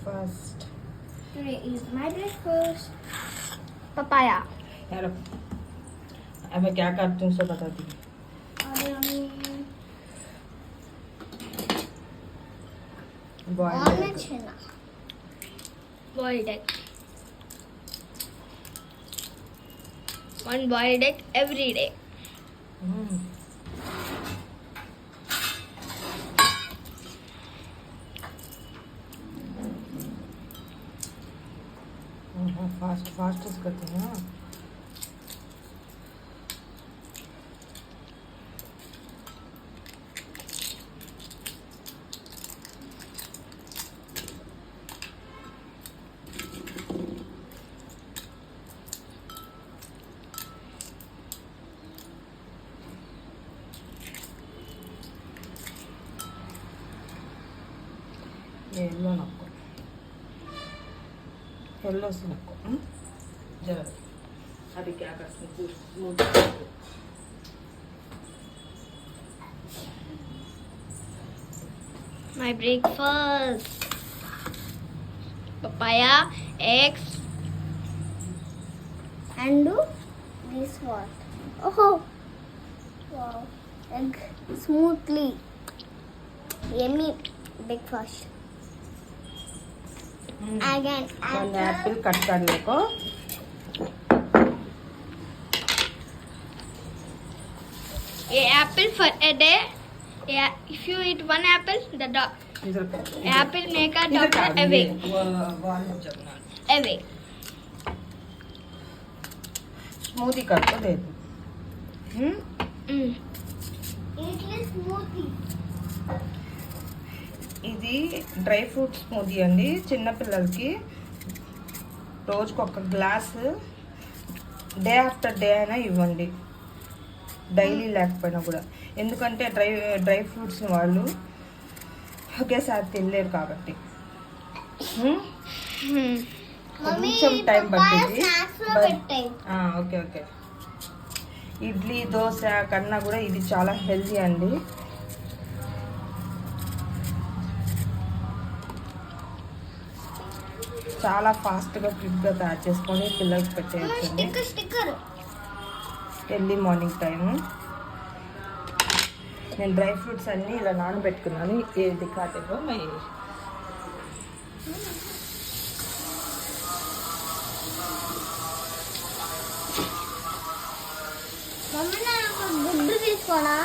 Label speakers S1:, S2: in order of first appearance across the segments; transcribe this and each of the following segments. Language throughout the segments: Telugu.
S1: First.
S2: Today is my breakfast. Papaya.
S1: यार अब मैं क्या करती हूँ सब बताती हूँ.
S2: Boiled egg. One boiled egg every day.
S1: Fast करते हैं ना. येलो नको, येलो से नको. जरा अभी क्या करते हैं.
S2: My breakfast. Papaya, eggs, and do this what? Oh, wow! Egg smoothly. Yummy breakfast. Again,
S1: one Apple cut कर लेको.
S2: apple for a day. Yeah, if you eat one apple, the apple make a doctor away. Away.
S1: Smoothie कर तो दे दो.
S2: Smoothie.
S1: ఇది డ్రై ఫ్రూట్ స్మూదీ అండి. చిన్నపిల్లలకి రోజుకు ఒక గ్లాస్ డే ఆఫ్టర్ డే అయినా ఇవ్వండి, డైలీ లేకపోయినా కూడా. ఎందుకంటే డ్రై ఫ్రూట్స్ వాళ్ళు ఒకేసారి తినలేరు కాబట్టి కొంచెం టైం పట్టింది. Okay okay. ఇడ్లీ దోశ కన్నా కూడా ఇది చాలా హెల్తీ అండి. చాలా ఫాస్ట్గా క్విక్గా తయారు చేసుకొని పిల్లలకి పెట్టేయచ్చండి. Early morning time. నేను డ్రై ఫ్రూట్స్ అన్నీ ఇలా నానబెట్టుకున్నాను. ఏది కాటేగో మై
S2: గుడ్డు తీసుకోనా,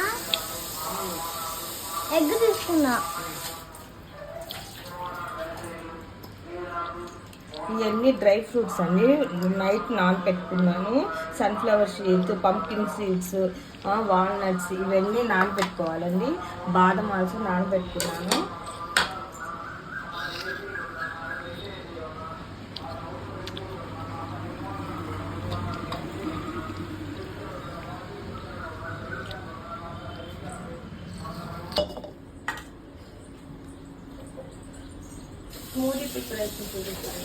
S2: ఎగ్ తీసుకున్నా.
S1: ఇవన్నీ డ్రై ఫ్రూట్స్ అండి. నైట్ నానబెట్టుకున్నాను. Sunflower seeds, pumpkin seeds, walnuts ఇవన్నీ నానబెట్టుకోవాలండి. బాదం ఆల్సో నానబెట్టుకున్నాను. స్మూదీ ప్రిపరేషన్ చూపిస్తాను.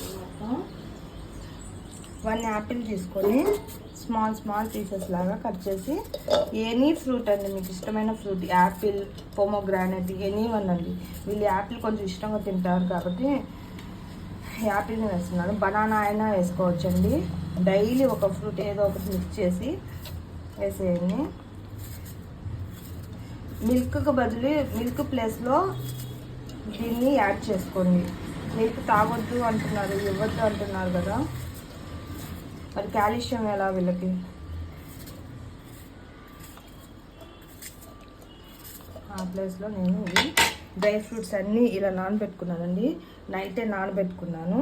S1: వన్ యాపిల్ తీసుకొని స్మాల్ పీసెస్ లాగా కట్ చేసి, ఎనీ ఫ్రూట్ అండి మీకు ఇష్టమైన fruit, apple, pomegranate, any one అండి. వీళ్ళు యాపిల్ కొంచెం ఇష్టంగా తింటారు కాబట్టి యాపిల్ని వేస్తున్నాను. బనానా అయినా వేసుకోవచ్చండి. డైలీ ఒక ఫ్రూట్ ఏదో ఒకటి మిక్స్ చేసి వేసేయండి. మిల్క్కి బదులు మిల్క్ ప్లేస్లో దీన్ని యాడ్ చేసుకోండి. మిల్క్ తాగొద్దు అంటున్నారు, ఇవ్వద్దు అంటున్నారు కదా, మరి కాల్షియం ఎలా వీళ్ళకి. ఆ ప్లేస్లో నేను ఇవి డ్రై ఫ్రూట్స్ అన్నీ ఇలా నానబెట్టుకున్నానండి. నైటే నానబెట్టుకున్నాను.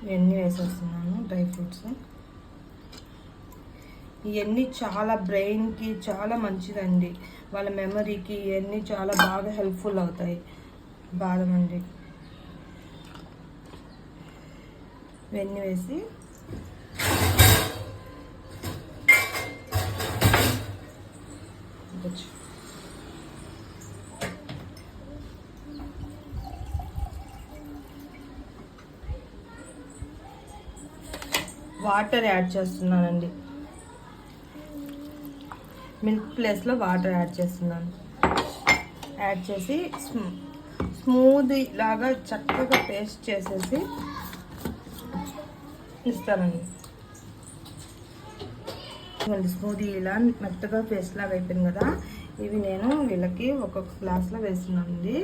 S1: ఇవన్నీ వేసేస్తున్నాను డ్రై ఫ్రూట్స్. ఇవన్నీ చాలా బ్రెయిన్కి చాలా మంచిదండి. వాళ్ళ మెమరీకి ఇవన్నీ చాలా బాగా హెల్ప్ఫుల్ అవుతాయి. బాదం అండి. ఇవన్నీ వేసి వాటర్ యాడ్ చేస్తున్నానండి. మిల్క్ ప్లేస్లో వాటర్ యాడ్ చేస్తున్నాను. యాడ్ చేసి స్మూదీ లాగా చక్కగా పేస్ట్ చేసేసి ఇస్తానండి. స్మూదీ ఇలా మెత్తగా పేస్ట్ లాగా అయిపోయింది కదా, ఇవి నేను వీళ్ళకి ఒక్కొక్క గ్లాస్లో వేస్తున్నానండి.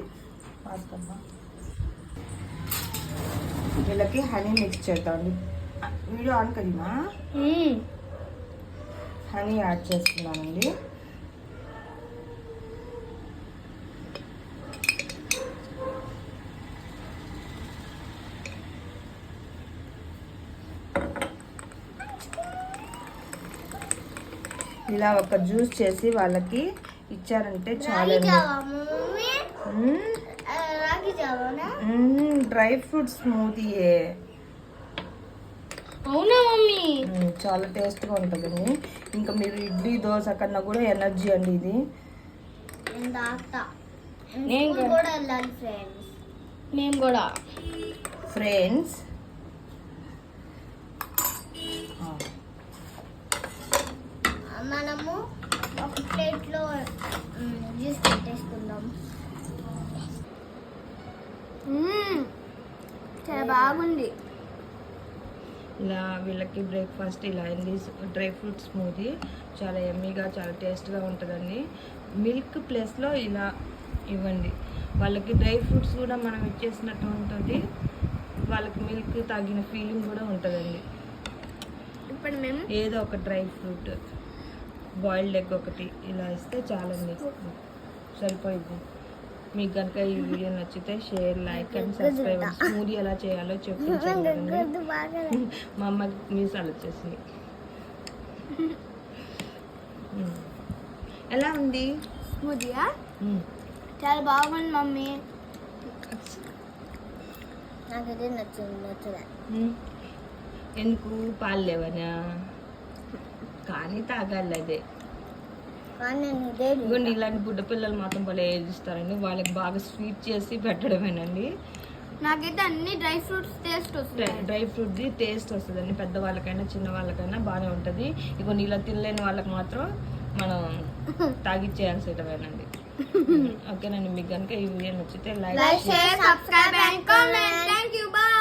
S1: వీళ్ళకి హనీ మిక్స్ చేద్దామండి. వీడియో ఆన్ కదీమా, హనీ యాడ్ చేస్తున్నానండి. ఇలా ఒక జ్యూస్ చేసి వాళ్ళకి ఇచ్చారంటే చాలండి. డ్రై ఫ్రూట్ స్మూతీయే.
S2: అవునా మమ్మీ?
S1: చాలా టేస్ట్గా ఉంటుందండి. ఇంకా మీరు ఇడ్లీ దోశ కన్నా కూడా ఎనర్జీ అండి ఇది.
S2: మేము కూడా
S1: ఫ్రెండ్స్
S2: మనము ఒక ప్లేట్లో జ్యూస్ పెట్టేసుకుందాం. చాలా బాగుంది.
S1: ఇలా వీళ్ళకి బ్రేక్ఫాస్ట్ ఇలా అయింది. డ్రై ఫ్రూట్ స్మూతీ చాలా ఎమ్మీగా చాలా టేస్ట్గా ఉంటుందండి. మిల్క్ ప్లేస్లో ఇలా ఇవ్వండి. వాళ్ళకి డ్రై ఫ్రూట్స్ కూడా మనం ఇచ్చేసినట్టు ఉంటుంది, వాళ్ళకి మిల్క్ తాగిన ఫీలింగ్ కూడా ఉంటుందండి.
S2: ఇప్పుడు మేము
S1: ఏదో ఒక డ్రై ఫ్రూట్, బాయిల్డ్ ఎగ్ ఒకటి ఇలా ఇస్తే చాలండి, సరిపోయింది. మీకు కనుక ఈ వీడియో నచ్చితే share, like and subscribe. Smoothie ఎలా చేయాలో చెప్పించండి. మా అమ్మకి మీసాలు వచ్చేసింది. ఎలా ఉంది
S2: స్మూదీయా? చాలా బాగుంది మమ్మీ. నాకైతే నచ్చలే.
S1: ఎందుకు? పాలు లేవనా? కానీ తాగాలి అదే. ఇదిగోండి ఇలాంటి బుడ్డ పిల్లలు మాత్రం భలే ఏదిస్తారండి. వాళ్ళకి బాగా స్వీట్ చేసి పెట్టడమేనండి.
S2: నాకైతే అన్ని డ్రై ఫ్రూట్స్ టేస్ట్ వస్తుంది.
S1: డ్రై ఫ్రూట్ది టేస్ట్ వస్తుందండి. పెద్దవాళ్ళకైనా చిన్న వాళ్ళకైనా బాగానే ఉంటుంది. ఇదిగోండి ఇలా తినలేని వాళ్ళకి మాత్రం మనం తాగిచ్చేయాల్సినవేనండి. ఓకేనండి, మీకు కనుక ఈ వీడియో నచ్చితే like,
S2: share, subscribe and comment. Thank you. By.